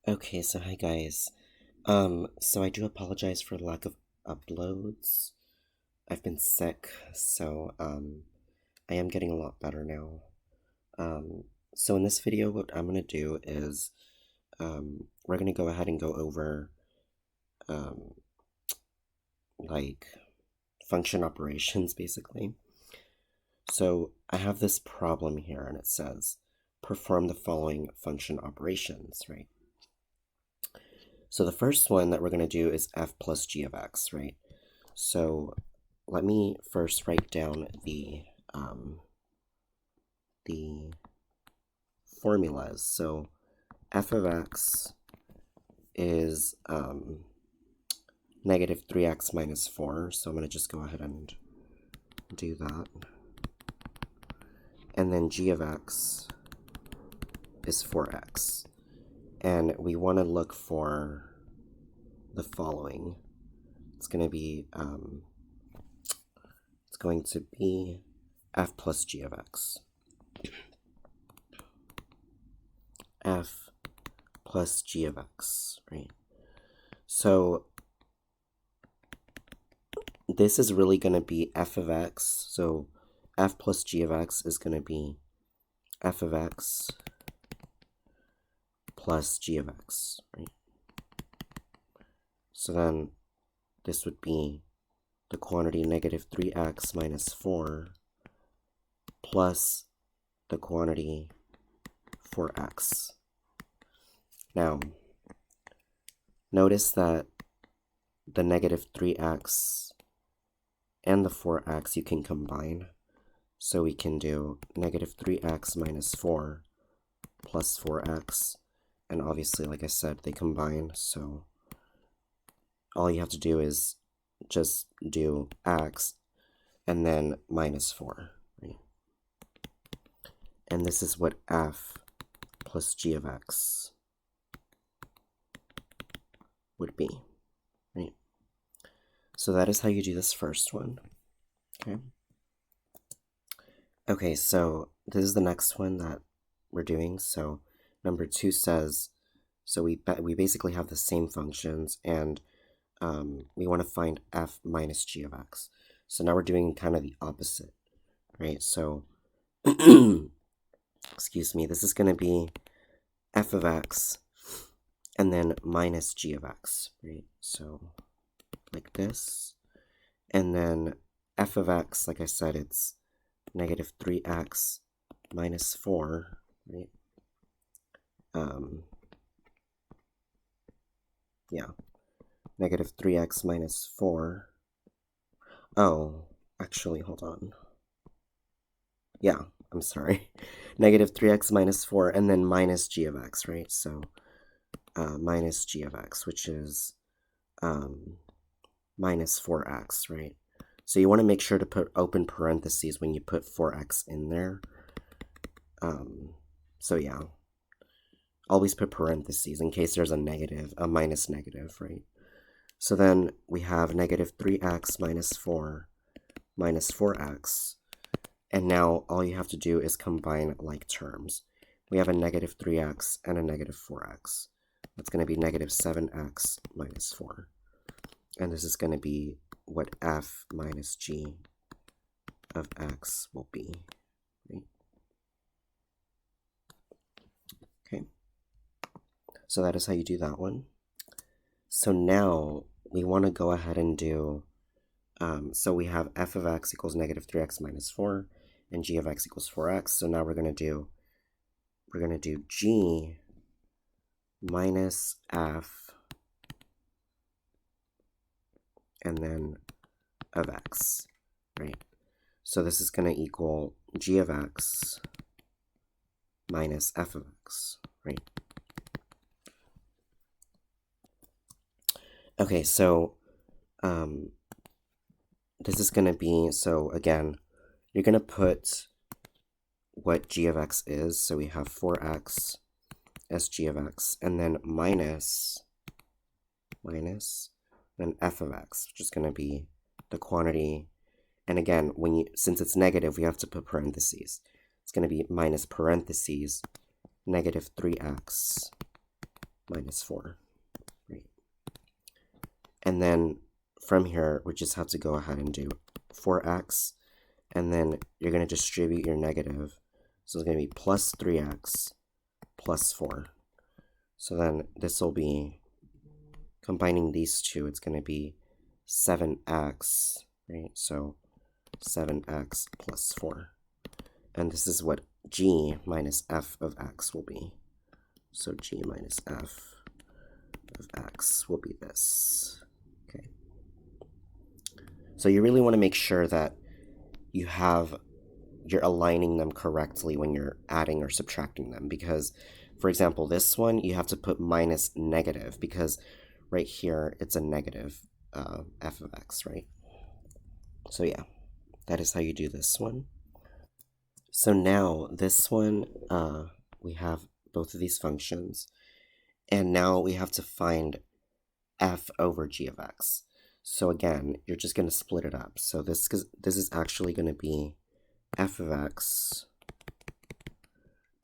Okay, so hi guys. So I do apologize for the lack of uploads. I've been sick, so I am getting a lot better now. So in this video, what I'm gonna do is we're gonna go ahead and go over um like function operations basically. So I have this problem here, and it says perform the following function operations, right? So the first one that we're going to do is f plus g of x, right? So let me first write down the formulas. So f of x is negative 3x minus 4. So I'm going to just go ahead and do that. And then g of x is 4x. And we want to look for the following. It's going to be f plus g of x. F plus g of x, right? So this is really going to be f of x. So f plus g of x is going to be f of x plus g of x, right? So then this would be the quantity negative 3x minus 4 plus the quantity 4x. Now, notice that the negative 3x and the 4x you can combine. So we can do negative 3x minus 4 plus 4x. And obviously, like I said, they combine. So all you have to do is just do x and then minus 4. Right? And this is what f plus g of x would be. Right? So that is how you do this first one. Okay. Okay, so this is the next one that we're doing. So number 2 says, so we basically have the same functions, and we want to find f minus g of x. So now we're doing kind of the opposite, right? So, excuse me, this is going to be f of x and then minus g of x, right? So like this. And then f of x, like I said, it's negative 3x minus 4, right? Yeah, negative 3x minus 4. Oh, actually, hold on. Yeah, I'm sorry. Negative 3x minus 4, and then minus g of x, right? So minus g of x, which is minus 4x, right? So you want to make sure to put open parentheses when you put 4x in there. So yeah, always put parentheses in case there's a minus negative, right? So then we have negative 3x minus 4 minus 4x. And now all you have to do is combine like terms. We have a negative 3x and a negative 4x. That's going to be negative 7x minus 4. And this is going to be what f minus g of x will be. Right? Okay. So that is how you do that one. So now we want to go ahead and do, so we have f of x equals negative 3x minus 4, and g of x equals 4x. So now we're going to do g minus f and then of x, right? So this is going to equal g of x minus f of x, right? Okay, so this is going to be, so again, you're going to put what g of x is. So we have 4x as g of x, and then minus then f of x, which is going to be the quantity. And again, since it's negative, we have to put parentheses. It's going to be minus parentheses negative 3x minus 4, right? And then from here, we just have to go ahead and do 4x, and then you're going to distribute your negative. So it's going to be plus 3x plus 4. So then this will be, combining these two, it's going to be 7x, right? So 7x plus 4. And this is what g minus f of x will be. So g minus f of x will be this. Okay. So you really want to make sure that you're aligning them correctly when you're adding or subtracting them, because, for example, this one, you have to put minus negative, because right here, it's a negative f of x, right? So yeah, that is how you do this one. So now, this one, we have both of these functions, and now we have to find f over g of x. So again, you're just going to split it up. So this is actually going to be f of x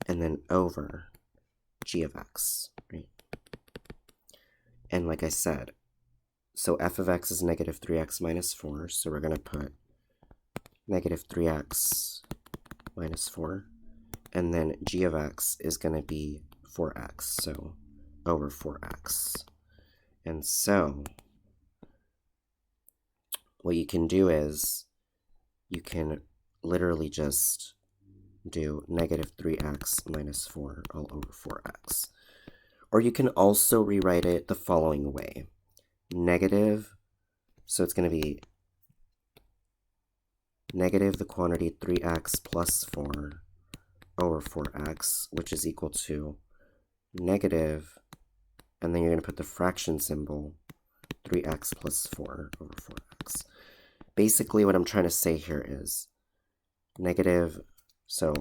and then over g of x, right? And like I said, so f of x is negative 3x minus 4, so we're going to put negative 3x minus 4, and then g of x is going to be 4x, so over 4x. And so what you can do is you can literally just do negative 3x minus 4 all over 4x. Or you can also rewrite it the following way. Negative, so it's going to be negative the quantity 3x plus 4 over 4x, which is equal to negative, and then you're going to put the fraction symbol, 3x plus 4 over 4x. Basically, what I'm trying to say here is negative, so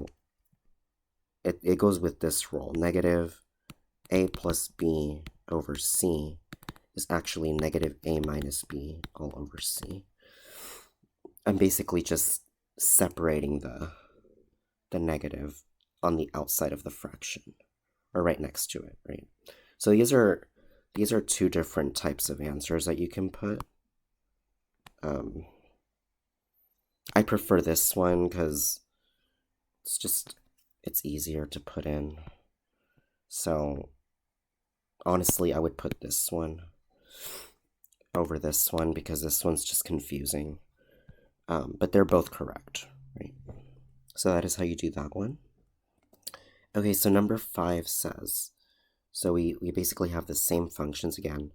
it goes with this rule. Negative a plus b over c is actually negative a minus b all over c. I'm basically just separating the negative on the outside of the fraction, or right next to it, right? So these are two different types of answers that you can put. I prefer this one because it's easier to put in. So honestly, I would put this one over this one because this one's just confusing. But they're both correct, right? So that is how you do that one. Okay, so number 5 says, so we basically have the same functions again,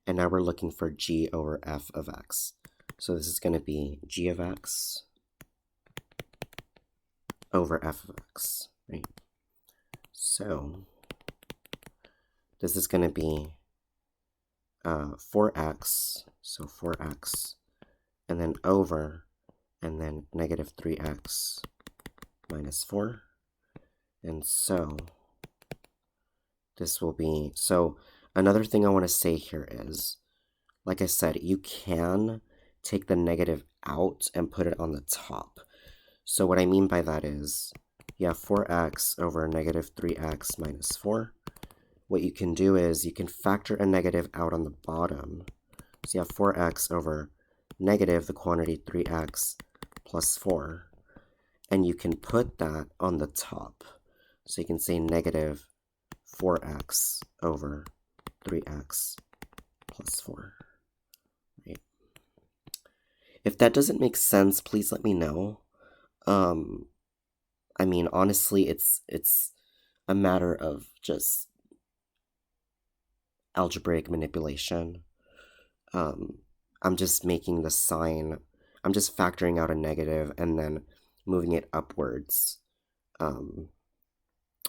and now we're looking for g over f of x. So this is going to be g of x over f of x, right? So this is going to be 4x, so 4x, and then over, and then negative 3x minus 4. And so this will be, so another thing I want to say here is, like I said, you can take the negative out and put it on the top. So what I mean by that is, you have 4x over negative 3x minus 4. What you can do is you can factor a negative out on the bottom. So you have 4x over negative the quantity 3x plus 4. And you can put that on the top. So you can say negative 4x over 3x plus 4. Right? If that doesn't make sense, please let me know. I mean, honestly, it's a matter of just algebraic manipulation. I'm just making the sign, I'm just factoring out a negative and then moving it upwards.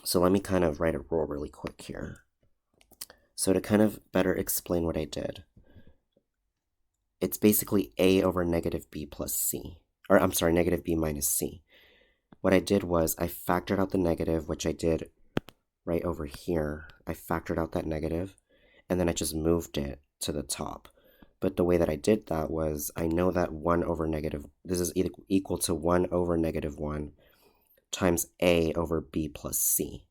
So let me kind of write a rule really quick here. So to kind of better explain what I did, it's basically a over negative b plus c, or I'm sorry, negative b minus c. What I did was I factored out the negative, which I did right over here. I factored out that negative, and then I just moved it to the top. But the way that I did that was, I know that 1 over negative, this is equal to 1 over negative 1 times a over b plus c.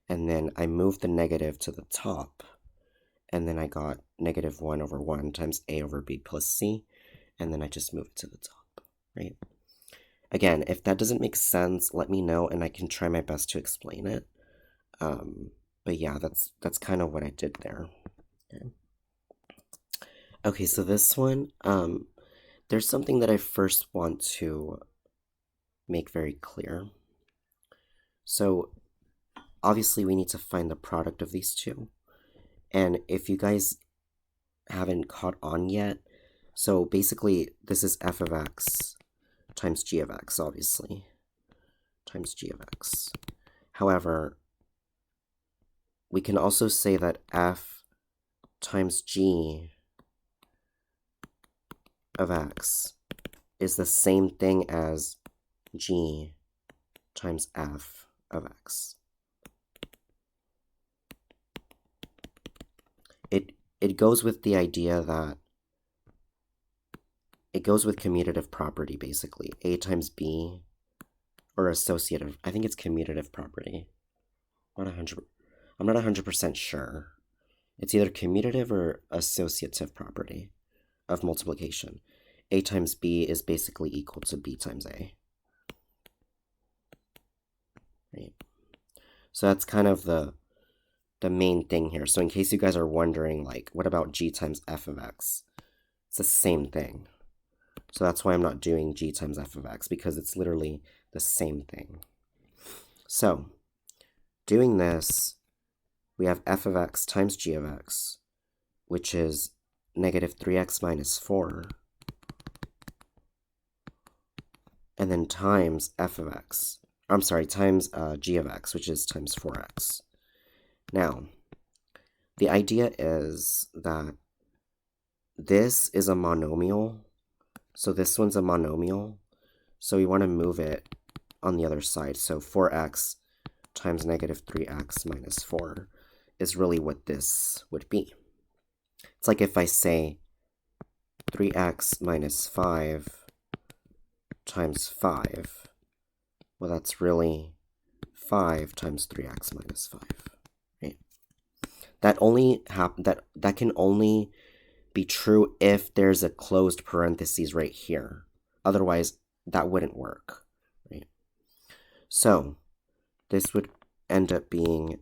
And then I moved the negative to the top. and then I got negative 1 over 1 times a over b plus c, and then I just move it to the top, right? Again, if that doesn't make sense, let me know, and I can try my best to explain it. But yeah, that's kind of what I did there. Okay, so this one, there's something that I first want to make very clear. So obviously we need to find the product of these two. And if you guys haven't caught on yet, so basically this is f of x times g of x, obviously, times g of x. However, we can also say that f times g of x is the same thing as g times f of x. It goes with the idea that it goes with commutative property, basically. A times b, or associative. I think it's commutative property. I'm not 100% sure. It's either commutative or associative property of multiplication. A times b is basically equal to b times a. Right? So that's kind of the main thing here. So in case you guys are wondering, like, what about g times f of x? It's the same thing. So that's why I'm not doing g times f of x, because it's literally the same thing. So doing this, we have f of x times g of x, which is negative 3x minus 4, and then times f of x. I'm sorry, times g of x, which is times 4x. Now, the idea is that this is a monomial, so this one's a monomial, so we want to move it on the other side. So 4x times negative 3x minus 4 is really what this would be. It's like if I say 3x minus 5 times 5, well, that's really 5 times 3x minus 5. Right? That can only be true if there's a closed parentheses right here. Otherwise, that wouldn't work. Right? So this would end up being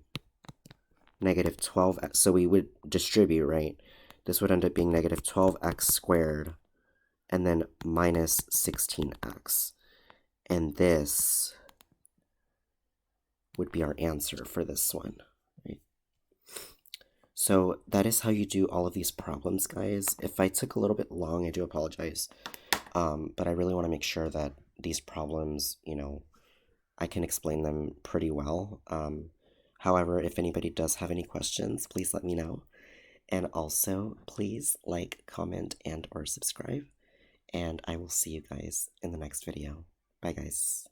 negative 12. So we would distribute, right? This would end up being negative 12x squared and then minus 16x. And this would be our answer for this one. Right? So that is how you do all of these problems, guys. If I took a little bit long, I do apologize. But I really want to make sure that these problems, I can explain them pretty well. However, if anybody does have any questions, please let me know. And also, please like, comment, and or subscribe. And I will see you guys in the next video. Bye, guys.